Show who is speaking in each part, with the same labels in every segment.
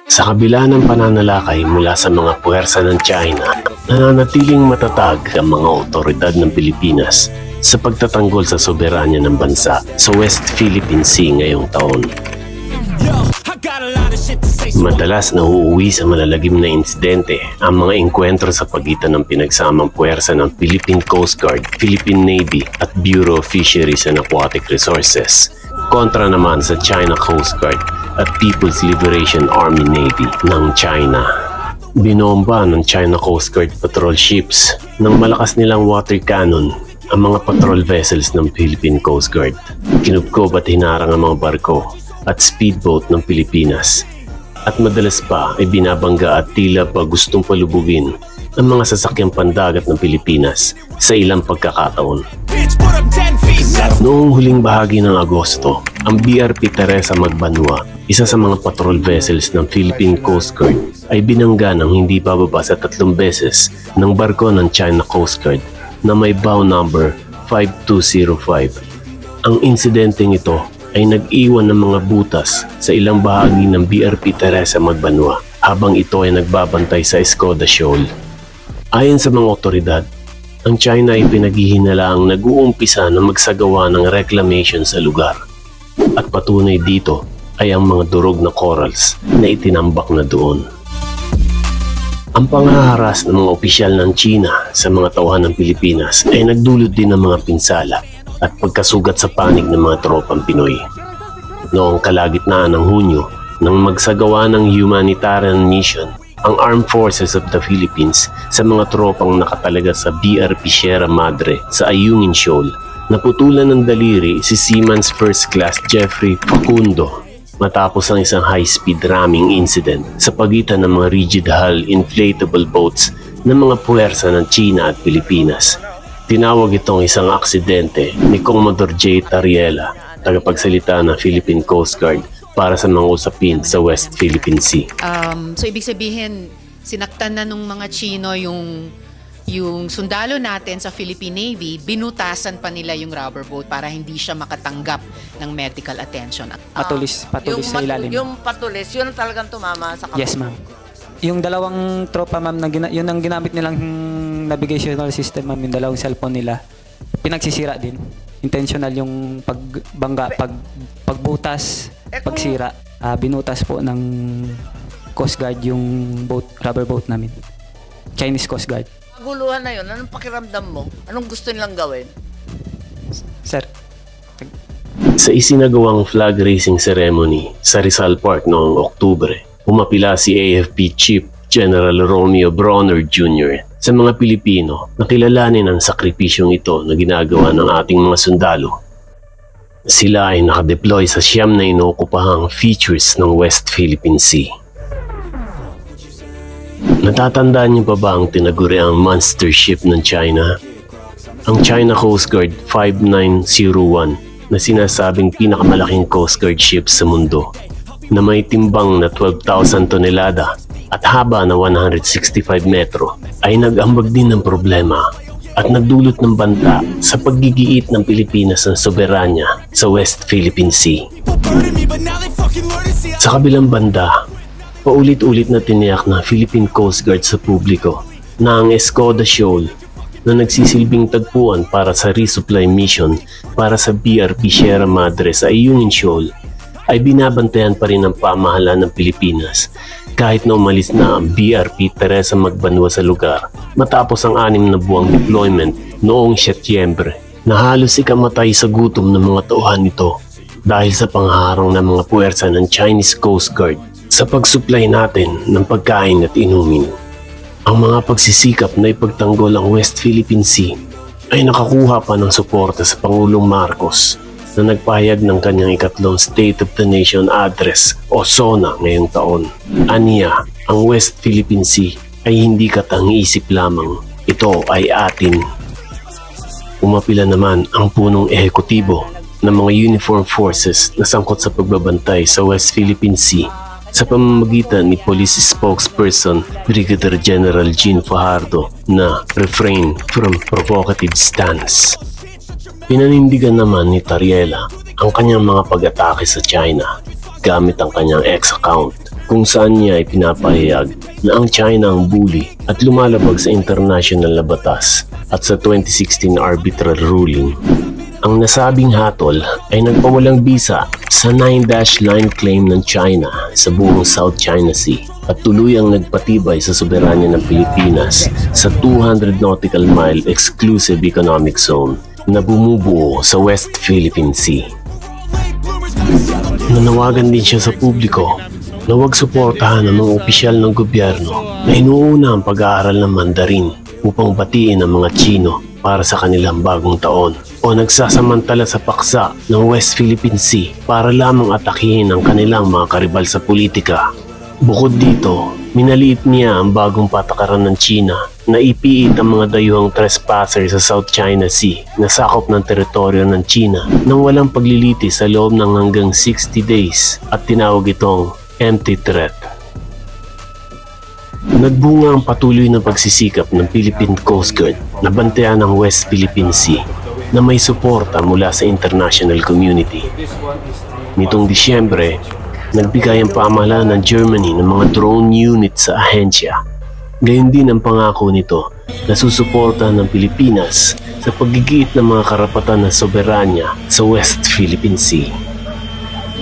Speaker 1: Sa kabila ng pananalakay mula sa mga puwersa ng China, nananatiling matatag ang mga otoridad ng Pilipinas sa pagtatanggol sa soberanya ng bansa sa West Philippine Sea ngayong taon. Madalas nauuwi sa malalagim na insidente ang mga engkwentro sa pagitan ng pinagsamang puwersa ng Philippine Coast Guard, Philippine Navy at Bureau of Fisheries and Aquatic Resources kontra naman sa China Coast Guard at People's Liberation Army Navy ng China. Binomba ng China Coast Guard patrol ships ng malakas nilang water cannon ang mga patrol vessels ng Philippine Coast Guard. Kinubkob at hinarang ang mga barko at speedboat ng Pilipinas. At madalas pa ay binabangga at tila pa gustong palubugin ang mga sasakyang pandagat ng Pilipinas sa ilang pagkakataon. Noong huling bahagi ng Agosto, ang BRP Teresa Magbanua, isa sa mga patrol vessels ng Philippine Coast Guard, ay binangga ng hindi bababa sa 3 beses ng barko ng China Coast Guard na may bow number 5205. Ang insidenteng ito ay nag-iwan ng mga butas sa ilang bahagi ng BRP Teresa Magbanua habang ito ay nagbabantay sa Escoda Shoal. Ayon sa mga otoridad, ang China ay pinaghihinalaang nag-uumpisa na magsagawa ng reclamation sa lugar. At patunay dito ay ang mga durog na corals na itinambak na doon. Ang panghaharas ng mga opisyal ng China sa mga tauhan ng Pilipinas ay nagdulot din ng mga pinsala at pagkasugat sa panig ng mga tropang Pinoy. Noong kalagitnaan ng Hunyo, nang magsagawa ng humanitarian mission ang Armed Forces of the Philippines sa mga tropang nakatalaga sa BRP Sierra Madre sa Ayungin Shoal, naputulan ng daliri si Seaman's First Class Jeffrey Facundo matapos ang isang high-speed ramming incident sa pagitan ng mga rigid hull inflatable boats ng mga puwersa ng China at Pilipinas. Tinawag itong isang aksidente ni Commodore J. Tariela, tagapagsalita ng Philippine Coast Guard para sa mga usapin sa West Philippine Sea.
Speaker 2: So ibig sabihin, sinaktan na nung mga Chino yung sundalo natin sa Philippine Navy, binutasan pa nila yung rubber boat para hindi siya makatanggap ng medical attention.
Speaker 3: Patulis sa ilalim.
Speaker 4: Yung patulis, yun talagang tumama sa kamay.
Speaker 3: Yes, ma'am. Yung dalawang tropa, ma'am, yun ang ginamit nilang navigational system, ma'am, yung dalawang cellphone nila. Pinagsisira din. Intentional yung pagbangga, pagbutas, pagsira. Binutas po ng Coast Guard yung rubber boat namin. Chinese Coast Guard.
Speaker 4: Guluhan na yun, anong pakiramdam mo? Anong gusto nilang gawin?
Speaker 3: Sir.
Speaker 1: Sa isinagawang flag raising ceremony sa Rizal Park noong Oktubre, umapila si AFP Chief General Romeo Bronner Jr. sa mga Pilipino na kilalanin ang sakripisyong ito na ginagawa ng ating mga sundalo. Sila ay nakadeploy sa 9 na inookupahang features ng West Philippine Sea. Natatandaan niyo pa ba ang tinaguriang monster ship ng China? Ang China Coast Guard 5901 na sinasabing pinakamalaking Coast Guard ship sa mundo na may timbang na 12,000 tonelada at haba na 165 metro ay nag-ambag din ng problema at nagdulot ng banta sa paggigiit ng Pilipinas ng soberanya sa West Philippine Sea. Sa kabilang banda, paulit-ulit na tiniyak ng Philippine Coast Guard sa publiko na ang Escoda Shoal na nagsisilbing tagpuan para sa resupply mission para sa BRP Sierra Madre sa Ayungin Shoal ay binabantayan pa rin ng pamahalaan ng Pilipinas kahit na umalis na ang BRP Teresa Magbanua sa lugar matapos ang 6 na buwang deployment noong Setyembre na halos ikamatay sa gutom ng mga tauhan nito dahil sa pangharang ng mga puwersa ng Chinese Coast Guard sa pag-supply natin ng pagkain at inumin. Ang mga pagsisikap na ipagtanggol ang West Philippine Sea ay nakakuha pa ng suporta sa Pangulong Marcos na nagpahayag ng kanyang ikatlong State of the Nation Address o SONA ngayong taon. Aniya, ang West Philippine Sea ay hindi katang-isip lamang. Ito ay atin. Umapila naman ang punong ehekutibo ng mga uniformed forces na sangkot sa pagbabantay sa West Philippine Sea sa pamamagitan ni Police Spokesperson Brigadier General Jean Fajardo na refrain from provocative stance. Pinanindigan naman ni Tariela ang kanyang mga pag-atake sa China gamit ang kanyang X account kung saan niya ay pinapahayag na ang China ang bully at lumalabag sa international na batas at sa 2016 arbitral ruling. Ang nasabing hatol ay nagpawalang bisa sa 9-line claim ng China sa buong South China Sea at tuluyang nagpatibay sa soberanya ng Pilipinas sa 200 nautical mile exclusive economic zone na bumubuo sa West Philippine Sea. Nanawagan din siya sa publiko na huwag suportahan ng mga opisyal ng gobyerno na inuuna ang pag-aaral ng Mandarin upang batiin ang mga Chino para sa kanilang bagong taon o nagsasamantala sa paksa ng West Philippine Sea para lamang atakihin ang kanilang mga karibal sa politika. Bukod dito, minaliit niya ang bagong patakaran ng China na ipiit ang mga dayuhang trespasser sa South China Sea na sakop ng teritoryo ng China nang walang paglilitis sa loob ng hanggang 60 days at tinawag itong empty threat. Nagbunga ang patuloy na pagsisikap ng Philippine Coast Guard na bantayan ang West Philippine Sea na may suporta mula sa international community. Nitong Disyembre, nagbigay ang pamahalaan ng Germany ng mga drone unit sa ahensya. Gayon din ang pangako nito na susuporta ng Pilipinas sa paggigiit ng mga karapatan ng soberanya sa West Philippine Sea.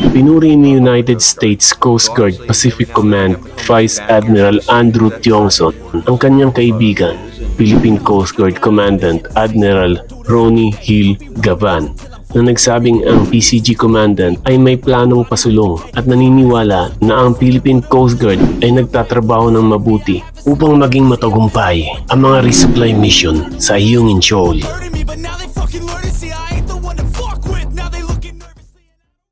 Speaker 1: Pinuri ni United States Coast Guard Pacific Command Vice Admiral Andrew Tiongson ang kanyang kaibigan, Philippine Coast Guard Commandant Admiral Ronnie Hill Gavan, na nagsabing ang PCG Commandant ay may planong pasulong at naniniwala na ang Philippine Coast Guard ay nagtatrabaho ng mabuti upang maging matagumpay ang mga resupply mission sa Ayungin Shoal.